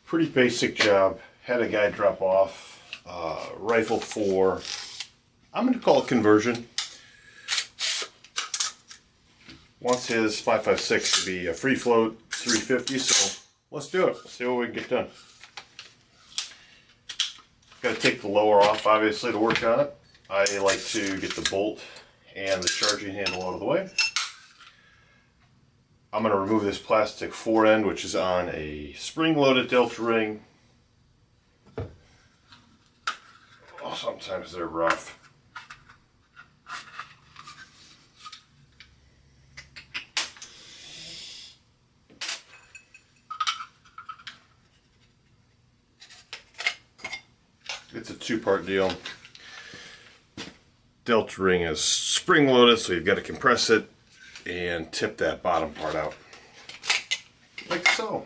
Pretty basic job. Had a guy drop off rifle for, I'm going to call it conversion. Wants his 5.56 to be a free float 350, so let's do it. Let's see what we can get done. Got to take the lower off, obviously, to work on it. I like to get the bolt and the charging handle out of the way. I'm going to remove this plastic fore end, which is on a spring-loaded delta ring. Oh, sometimes they're rough. It's a two-part deal. Delta ring is spring-loaded, so you've got to compress it and tip that bottom part out, like so.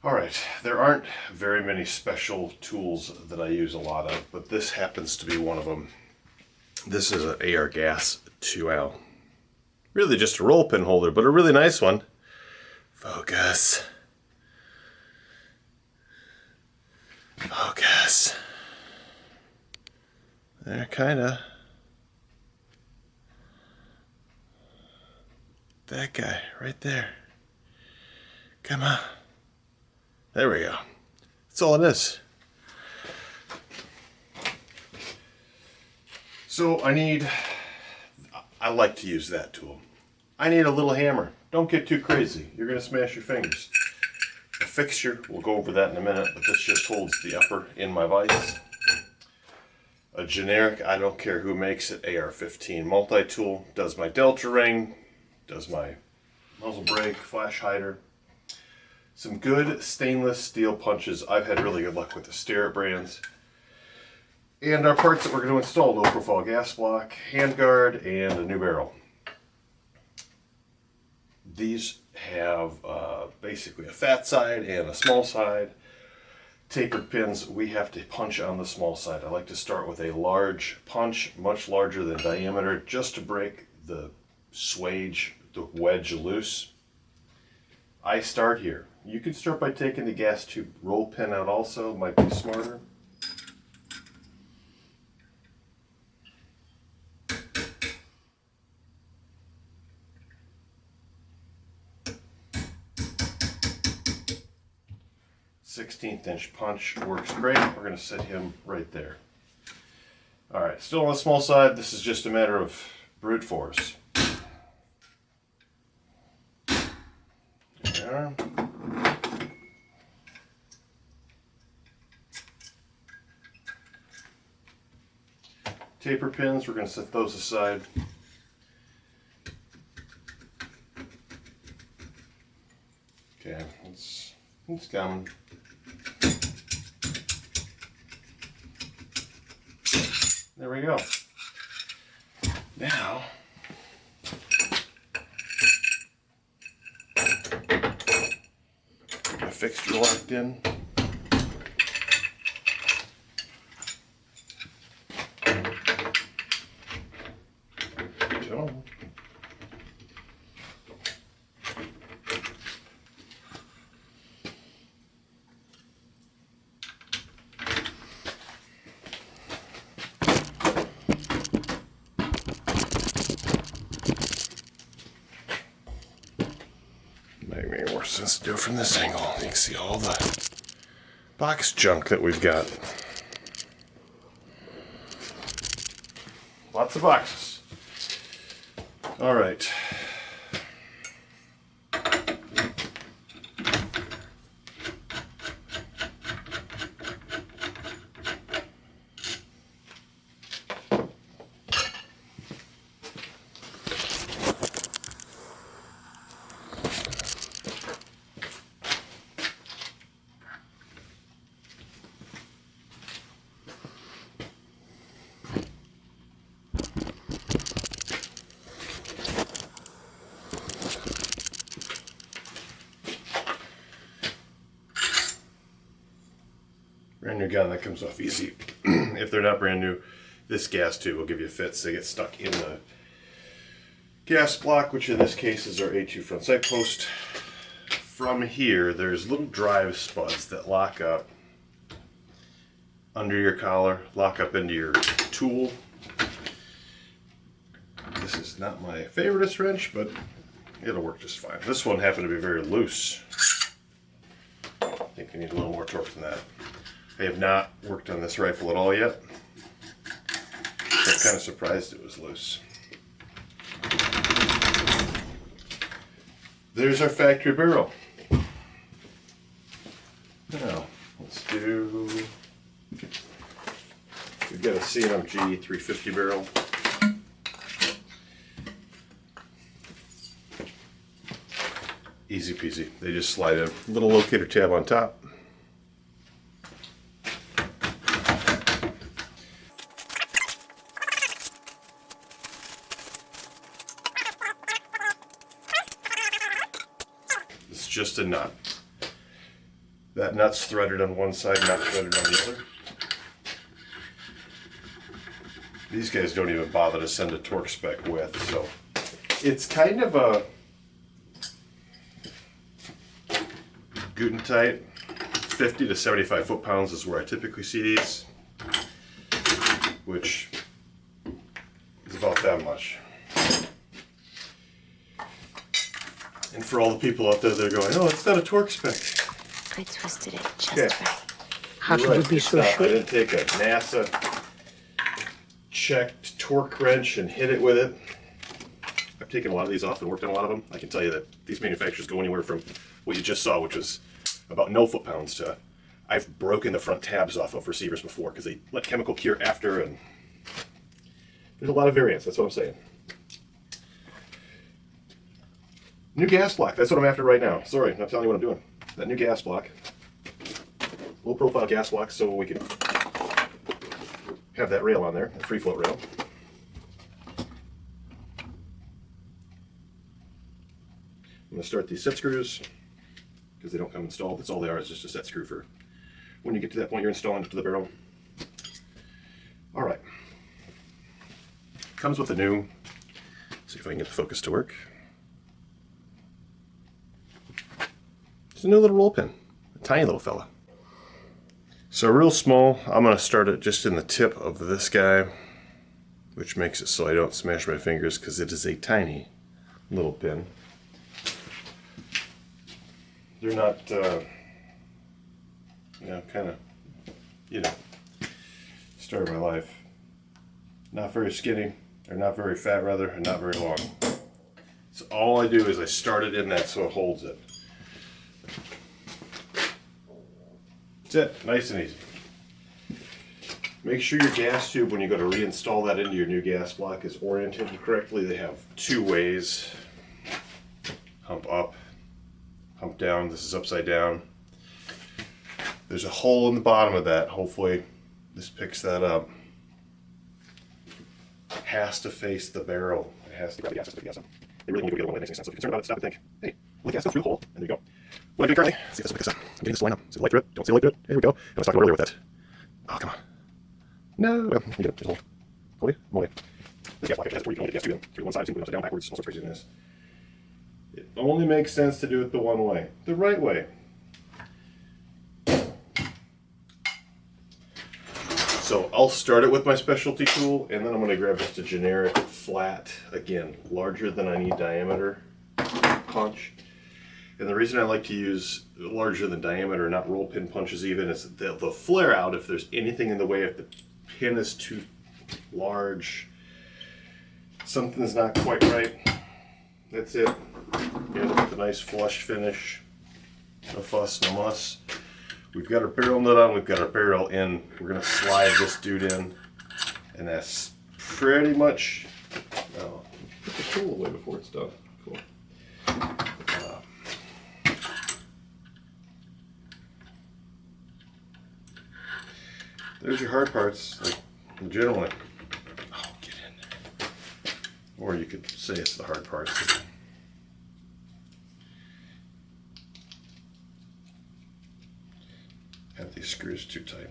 Alright, there aren't very many special tools that I use a lot of, but this happens to be one of them. This is an AR gas 2L. Really just a roll pin holder, but a really nice one. Focus. Focus. There, kinda. That guy, right there. Come on. There we go. That's all it is. So I like to use that tool. I need a little hammer. Don't get too crazy. You're going to smash your fingers. A fixture, we'll go over that in a minute, but this just holds the upper in my vise. A generic, I don't care who makes it, AR15 multi-tool, does my delta ring, does my muzzle brake, flash hider. Some good stainless steel punches. I've had really good luck with the Starrett brands. And our parts that we're going to install: low profile gas block, handguard, and a new barrel. These have basically a fat side and a small side. Tapered pins, we have to punch on the small side. I like to start with a large punch, much larger than diameter, just to break the swage, the wedge loose. I start here. You can start by taking the gas tube roll pin out also, might be smarter. Sixteenth-inch punch works great. We're going to set him right there. Alright, still on the small side. This is just a matter of brute force. There. Taper pins, we're going to set those aside. Okay, it's coming. There we go. Now, my fixture locked in. Make more sense to do it from this angle. You can see all the box junk that we've got. Lots of boxes. All right. Brand new gun, that comes off easy. If they're not brand new, this gas tube will give you fits. They get stuck in the gas block, which in this case is our A2 front sight post. from here, there's little drive spuds that lock up under your collar, lock up into your tool. This is not my favoriteest wrench, but it'll work just fine. This one happened to be very loose. I think I need a little more torque than that. I have not worked on this rifle at all yet, so I'm kind of surprised it was loose. There's our factory barrel. Now, let's do, we've got a CMG 350 barrel. Easy peasy. They just slide a little locator tab on top. It's just a nut. That nut's threaded on one side, not threaded on the other. These guys don't even bother to send a torque spec with, so it's kind of a Gutentite. 50 to 75 foot-pounds is where I typically see these, which is about that much. And for all the people out there that are going, oh, it's not a torque spec. I twisted it just Okay. right. How You're could right, it be it's so not. I short? didn't take a NASA checked torque wrench and hit it with it. I've taken a lot of these off and worked on a lot of them. I can tell you that these manufacturers go anywhere from what you just saw, which was about no foot-pounds, to I've broken the front tabs off of receivers before because they let chemical cure after, and there's a lot of variance. That's what I'm saying. New gas block. That's what I'm after right now. Sorry, I'm not telling you what I'm doing. That new gas block. Low profile gas block so we can have that rail on there, the free float rail. I'm going to start these set screws because they don't come installed. That's all they are, is just a set screw for when you get to that point you're installing it to the barrel. All right. Comes with a new, see if I can get the focus to work. It's a new little roll pin, a tiny little fella. So real small, I'm going to start it just in the tip of this guy, which makes it so I don't smash my fingers because it is a tiny little pin. They're not, kind of, story of my life. Not very skinny, or not very fat rather, and not very long. So all I do is I start it in that so it holds it. That's it, nice and easy. Make sure your gas tube, when you go to reinstall that into your new gas block, is oriented correctly. They have two ways. Hump up, hump down. This is upside down. There's a hole in the bottom of that. Hopefully this picks that up. It has to face the barrel. It has to grab the gas. They really won't do it one way. That makes sense. So if you're concerned about it, stop and think, hey, will the gas go through the hole? And there you go. What I do currently, see if this will pick this up. I'm getting this to line up. See the light through it? Don't see the light through it? There we go. I was talking earlier with that. Oh, come on. No. Well, you get it. There's a hole. Hold it. Hold it. This gas block actually has where you can only get gas tube in. Through one side, so you can go upside down, backwards, all sorts of craziness. It only makes sense to do it the one way. The right way. So I'll start it with my specialty tool, and then I'm going to grab just a generic flat, again, larger than I need diameter punch. And the reason I like to use larger than diameter, not roll pin punches even, is that they'll flare out if there's anything in the way. If the pin is too large, something's not quite right. That's it. End up with a nice flush finish. No fuss, no muss. We've got our barrel nut on, we've got our barrel in. We're going to slide this dude in, and that's pretty much, put the tool away before it's done. Cool. There's your hard parts, like legitimately. Oh, get in there. Or you could say it's the hard parts. Have these screws too tight.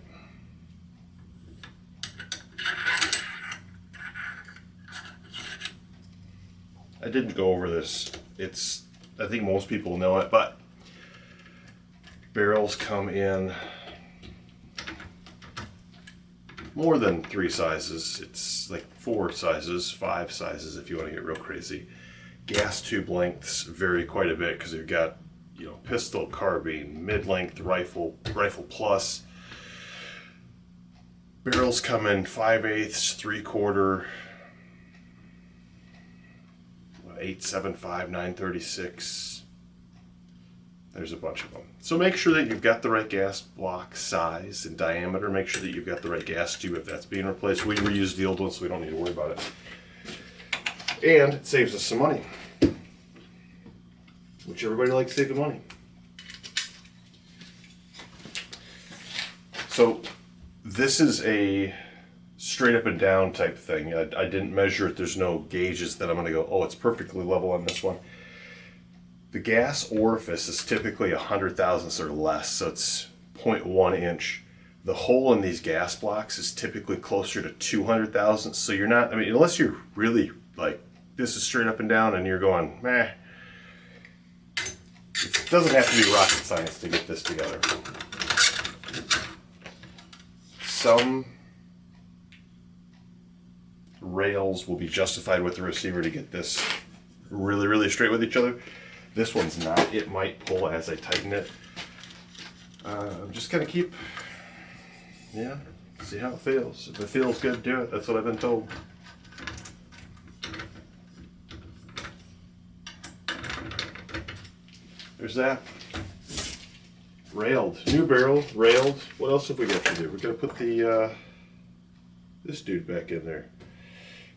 I didn't go over this. I think most people know it, but Barrels come in more than 3 sizes. It's like 4 sizes, 5 sizes if you want to get real crazy. Gas tube lengths vary quite a bit because you've got, you know, pistol, carbine, mid-length, rifle, rifle plus. Barrels come in 5/8, 3/4, 8.75, 9/36. There's a bunch of them. So make sure that you've got the right gas block size and diameter. Make sure that you've got the right gas tube if that's being replaced. We reused the old one, so we don't need to worry about it. And it saves us some money, which everybody likes saving money. So this is a straight up and down type thing. I didn't measure it. There's no gauges that I'm going to go, oh, it's perfectly level on this one. The gas orifice is typically 100 thousandths or less, so it's 0.1 inch. The hole in these gas blocks is typically closer to 200 thousandths, so you're not, I mean, unless you're really like, this is straight up and down and you're going, meh. It doesn't have to be rocket science to get this together. Some rails will be justified with the receiver to get this really, really straight with each other. This one's not. It might pull as I tighten it. I'm just gonna keep, yeah, see how it feels. If it feels good, do it. That's what I've been told. There's that. Railed. New barrel, railed. What else have we got to do? We're gonna put the this dude back in there.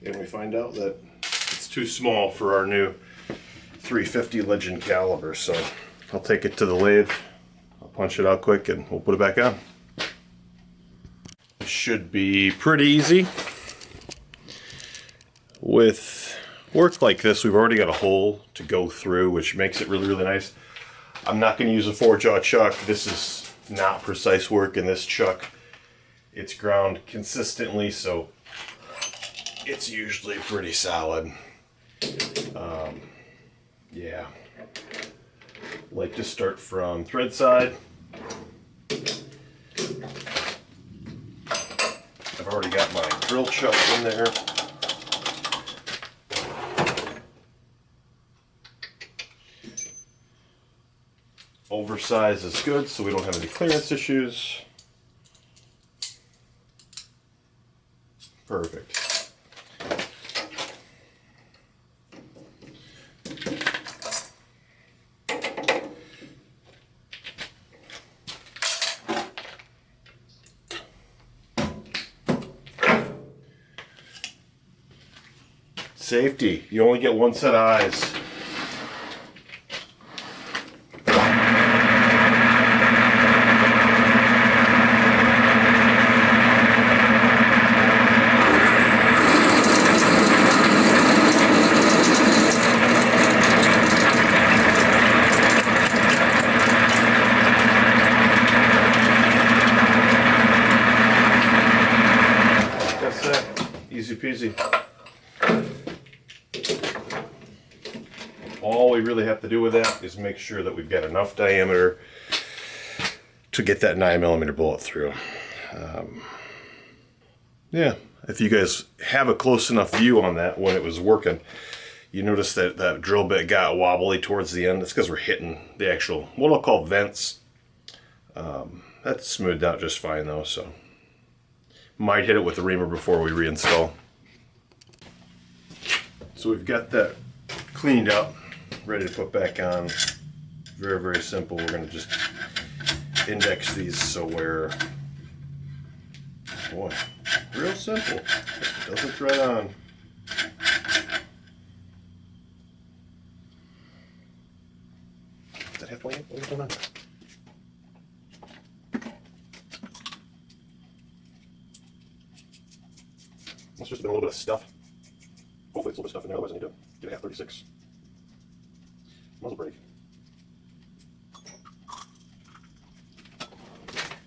And we find out that it's too small for our new 350 Legend caliber, so I'll take it to the lathe, I'll punch it out quick, and we'll put it back on. It should be pretty easy. With work like this, we've already got a hole to go through, which makes it really, really nice. I'm not going to use a 4-jaw chuck. This is not precise work in this chuck. It's ground consistently, so it's usually pretty solid. Yeah, like to start from thread side. I've already got my drill chuck in there. Oversize is good so we don't have any clearance issues. Perfect. Safety. You only get one set of eyes. That's it. Easy peasy. All we really have to do with that is make sure that we've got enough diameter to get that 9mm bullet through. Yeah, if you guys have a close enough view on that when it was working, you notice that that drill bit got wobbly towards the end. That's because we're hitting the actual, what I'll call vents. That's smoothed out just fine though, so might hit it with the reamer before we reinstall. So we've got that cleaned up, ready to put back on. Very, very simple. We're going to just index these so we're, boy, real simple. Doesn't thread on. Does that have 20? What is going on? Must just have been a little bit of stuff. Hopefully it's a little bit of stuff in there, otherwise I need to get a half 36 muzzle brake.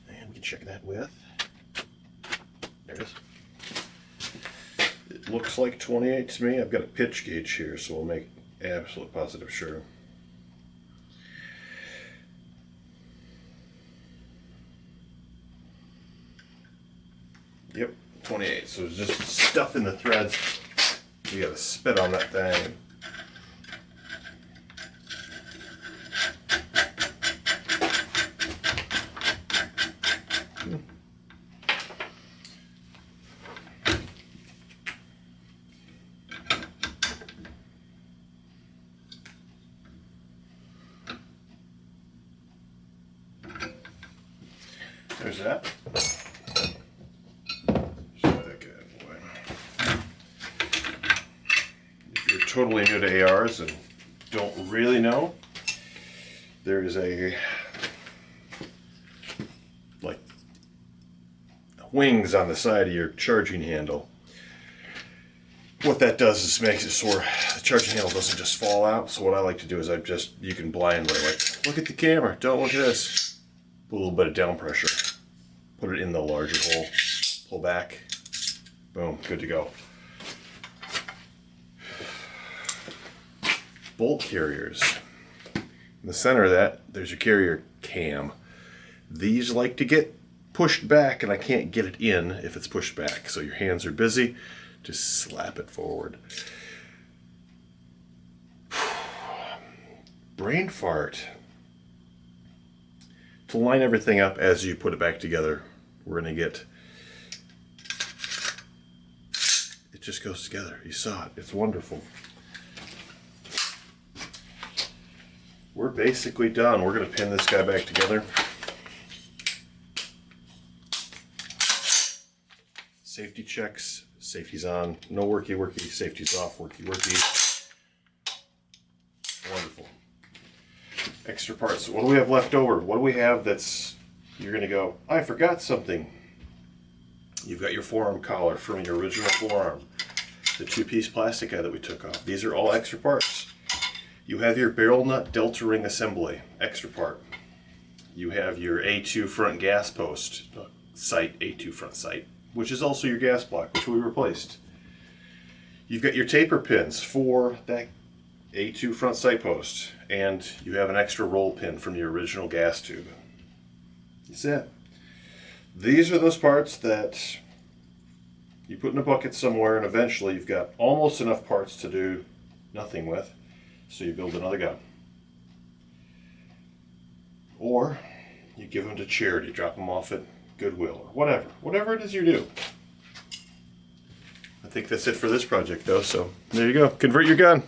And we can check that with, there it is. It looks like 28 to me. I've got a pitch gauge here, so we'll make absolute positive sure. Yep, 28. So it's just stuff in the threads. You gotta spit on that thing. There's that. If you're totally new to ARs and don't really know, there's a like wings on the side of your charging handle. What that does is makes it so the charging handle doesn't just fall out. So what I like to do is you can blindly, like, look at the camera, don't look at this. Put a little bit of down pressure. Put it in the larger hole, pull back, boom, good to go. Bolt carriers. In the center of that, there's your carrier cam. These like to get pushed back, and I can't get it in if it's pushed back. So your hands are busy, just slap it forward. Brain fart. To line everything up as you put it back together, we're going to get, it just goes together. You saw it. It's wonderful. We're basically done. We're going to pin this guy back together. Safety checks. Safety's on. No worky worky. Safety's off. Worky worky. Wonderful. Extra parts. What do we have left over? What do we have that's, you're going to go, I forgot something. You've got your forearm collar from your original forearm. The two-piece plastic guy that we took off. These are all extra parts. You have your barrel nut delta ring assembly. Extra part. You have your A2 front gas post. Sight, A2 front sight. Which is also your gas block, which we replaced. You've got your taper pins for that A2 front sight post, and you have an extra roll pin from your original gas tube. That's it. These are those parts that you put in a bucket somewhere, and eventually you've got almost enough parts to do nothing with, so you build another gun. Or you give them to charity, drop them off at Goodwill, or whatever it is you do. I think that's it for this project though, so there you go. Convert your gun.